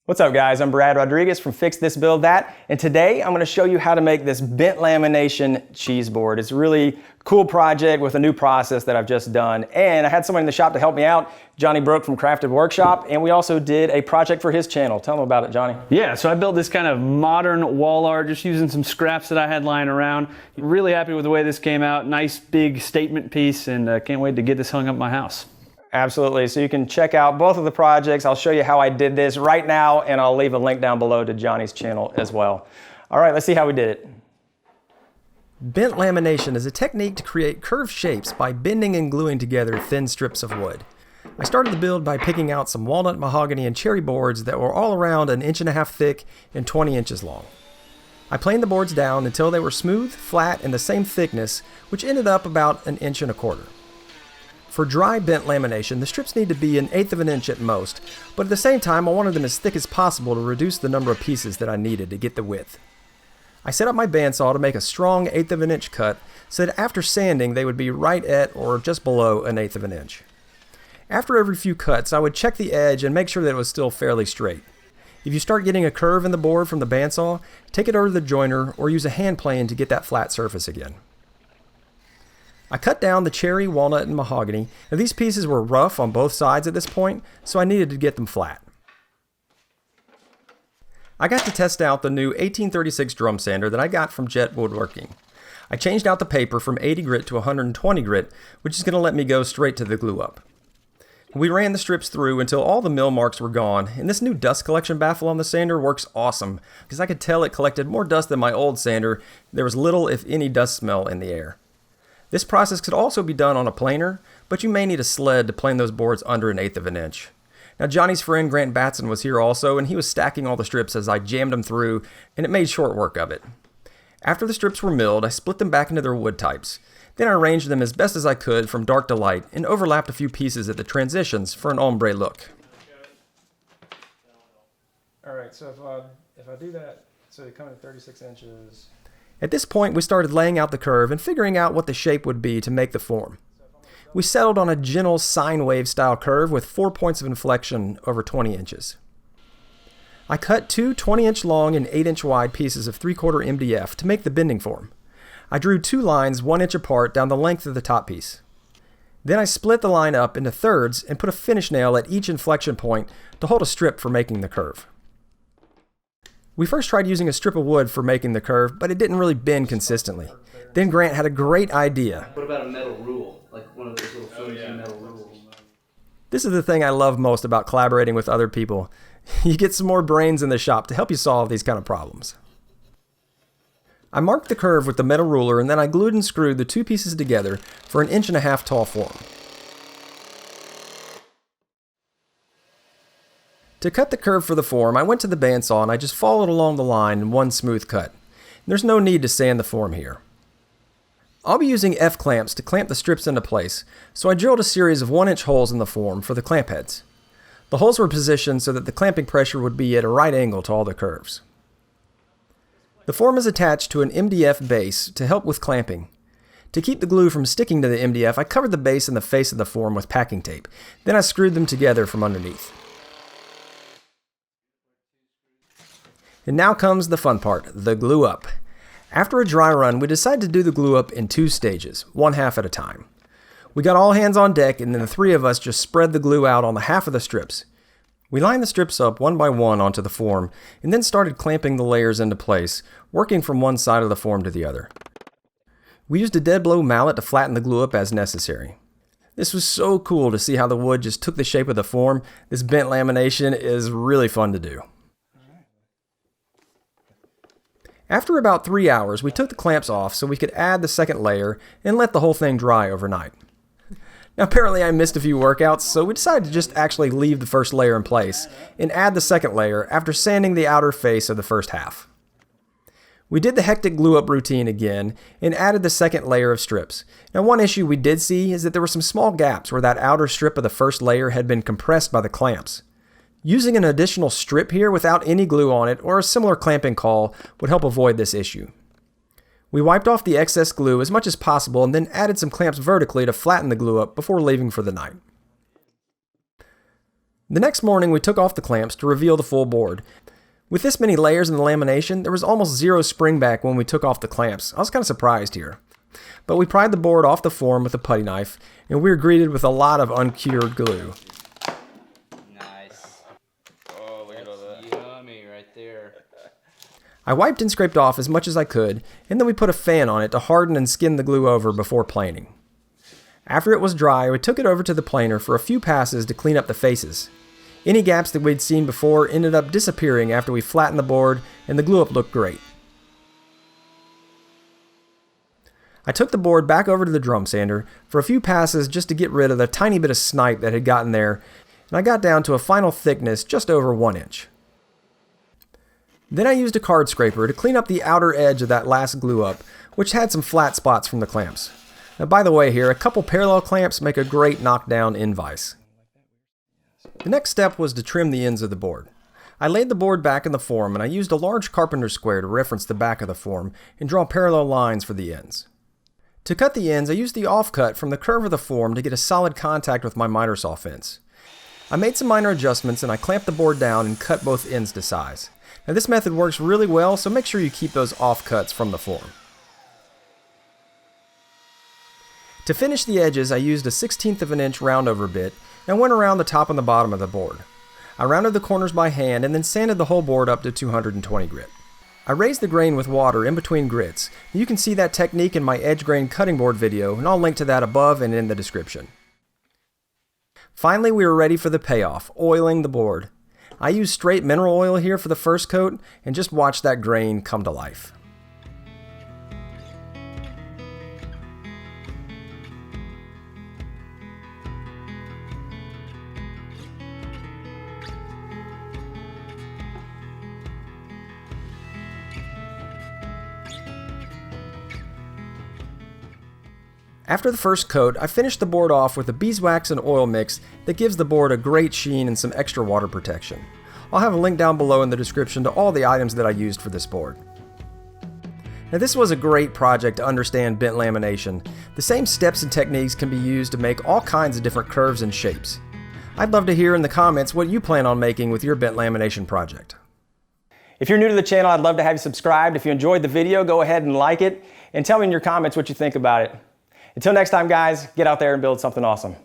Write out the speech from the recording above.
What's up guys, I'm Brad Rodriguez from Fix This Build That, and today I'm going to show you how to make this bent lamination cheese board. It's a really cool project with a new process that I've just done, and I had someone in the shop to help me out, Johnny Brook from Crafted Workshop, and we also did a project for his channel. Tell them about it, Johnny. Yeah, so I built this kind of modern wall art just using some scraps that I had lying around. Really happy with the way this came out. Nice big statement piece, and can't wait to get this hung up in my house. Absolutely, so you can check out both of the projects. I'll show you how I did this right now, and I'll leave a link down below to Johnny's channel as well. All right, let's see how we did it. Bent lamination is a technique to create curved shapes by bending and gluing together thin strips of wood. I started the build by picking out some walnut, mahogany, and cherry boards that were all around 1.5 inches thick and 20 inches long. I planed the boards down until they were smooth, flat, and the same thickness, which ended up about 1.25 inches. For dry bent lamination, the strips need to be 1/8 inch at most, but at the same time I wanted them as thick as possible to reduce the number of pieces that I needed to get the width. I set up my bandsaw to make a strong 1/8 inch cut so that after sanding they would be right at or just below 1/8 inch. After every few cuts I would check the edge and make sure that it was still fairly straight. If you start getting a curve in the board from the bandsaw, take it over to the joiner or use a hand plane to get that flat surface again. I cut down the cherry, walnut, and mahogany. Now these pieces were rough on both sides at this point, so I needed to get them flat. I got to test out the new 1836 drum sander that I got from JET Woodworking. I changed out the paper from 80 grit to 120 grit, which is going to let me go straight to the glue up. We ran the strips through until all the mill marks were gone, and this new dust collection baffle on the sander works awesome, because I could tell it collected more dust than my old sander. There was little, if any, dust smell in the air. This process could also be done on a planer, but you may need a sled to plane those boards under 1/8 inch. Now Johnny's friend Grant Batson was here also, and he was stacking all the strips as I jammed them through, and it made short work of it. After the strips were milled, I split them back into their wood types. Then I arranged them as best as I could from dark to light, and overlapped a few pieces at the transitions for an ombre look. Alright, so if I do that, so they come in 36 inches... At this point, we started laying out the curve and figuring out what the shape would be to make the form. We settled on a gentle sine wave style curve with 4 points of inflection over 20 inches. I cut two 20-inch long and 8-inch wide pieces of 3/4 MDF to make the bending form. I drew two lines 1 inch apart down the length of the top piece. Then I split the line up into thirds and put a finish nail at each inflection point to hold a strip for making the curve. We first tried using a strip of wood for making the curve, but it didn't really bend consistently. Then Grant had a great idea. What about a metal rule? Like one of those little flimsy metal rules? This is the thing I love most about collaborating with other people. You get some more brains in the shop to help you solve these kind of problems. I marked the curve with the metal ruler, and then I glued and screwed the two pieces together for 1.5 inch tall form. To cut the curve for the form, I went to the bandsaw and I just followed along the line in one smooth cut. There's no need to sand the form here. I'll be using F-clamps to clamp the strips into place, so I drilled a series of 1-inch holes in the form for the clamp heads. The holes were positioned so that the clamping pressure would be at a right angle to all the curves. The form is attached to an MDF base to help with clamping. To keep the glue from sticking to the MDF, I covered the base and the face of the form with packing tape. Then I screwed them together from underneath. And now comes the fun part, the glue up. After a dry run, we decided to do the glue up in 2 stages, 1/2 at a time. We got all hands on deck, and then the 3 of us just spread the glue out on the half of the strips. We lined the strips up one by one onto the form, and then started clamping the layers into place, working from one side of the form to the other. We used a dead blow mallet to flatten the glue up as necessary. This was so cool to see how the wood just took the shape of the form. This bent lamination is really fun to do. After about 3 hours, we took the clamps off so we could add the second layer and let the whole thing dry overnight. Now apparently I missed a few workouts, so we decided to just actually leave the first layer in place and add the second layer after sanding the outer face of the first half. We did the hectic glue up routine again and added the second layer of strips. Now one issue we did see is that there were some small gaps where that outer strip of the first layer had been compressed by the clamps. Using an additional strip here without any glue on it or a similar clamping caul would help avoid this issue. We wiped off the excess glue as much as possible and then added some clamps vertically to flatten the glue up before leaving for the night. The next morning we took off the clamps to reveal the full board. With this many layers in the lamination, there was almost zero spring back when we took off the clamps. I was kind of surprised here. But we pried the board off the form with a putty knife, and we were greeted with a lot of uncured glue. Nice. Oh, look at all that. Yummy right there. I wiped and scraped off as much as I could, and then we put a fan on it to harden and skin the glue over before planing. After it was dry, we took it over to the planer for a few passes to clean up the faces. Any gaps that we'd seen before ended up disappearing after we flattened the board, and the glue up looked great. I took the board back over to the drum sander for a few passes just to get rid of the tiny bit of snipe that had gotten there, and I got down to a final thickness just over 1 inch. Then I used a card scraper to clean up the outer edge of that last glue up, which had some flat spots from the clamps. Now, by the way here, a couple parallel clamps make a great knockdown end vise. The next step was to trim the ends of the board. I laid the board back in the form, and I used a large carpenter square to reference the back of the form and draw parallel lines for the ends. To cut the ends, I used the offcut from the curve of the form to get a solid contact with my miter saw fence. I made some minor adjustments, and I clamped the board down and cut both ends to size. Now this method works really well, so make sure you keep those offcuts from the form. To finish the edges, I used a 1/16 of an inch roundover bit and went around the top and the bottom of the board. I rounded the corners by hand and then sanded the whole board up to 220 grit. I raised the grain with water in between grits. You can see that technique in my edge grain cutting board video, and I'll link to that above and in the description. Finally, we were ready for the payoff, oiling the board. I used straight mineral oil here for the first coat, and just watch that grain come to life. After the first coat, I finished the board off with a beeswax and oil mix that gives the board a great sheen and some extra water protection. I'll have a link down below in the description to all the items that I used for this board. Now this was a great project to understand bent lamination. The same steps and techniques can be used to make all kinds of different curves and shapes. I'd love to hear in the comments what you plan on making with your bent lamination project. If you're new to the channel, I'd love to have you subscribed. If you enjoyed the video, go ahead and like it and tell me in your comments what you think about it. Until next time, guys, get out there and build something awesome.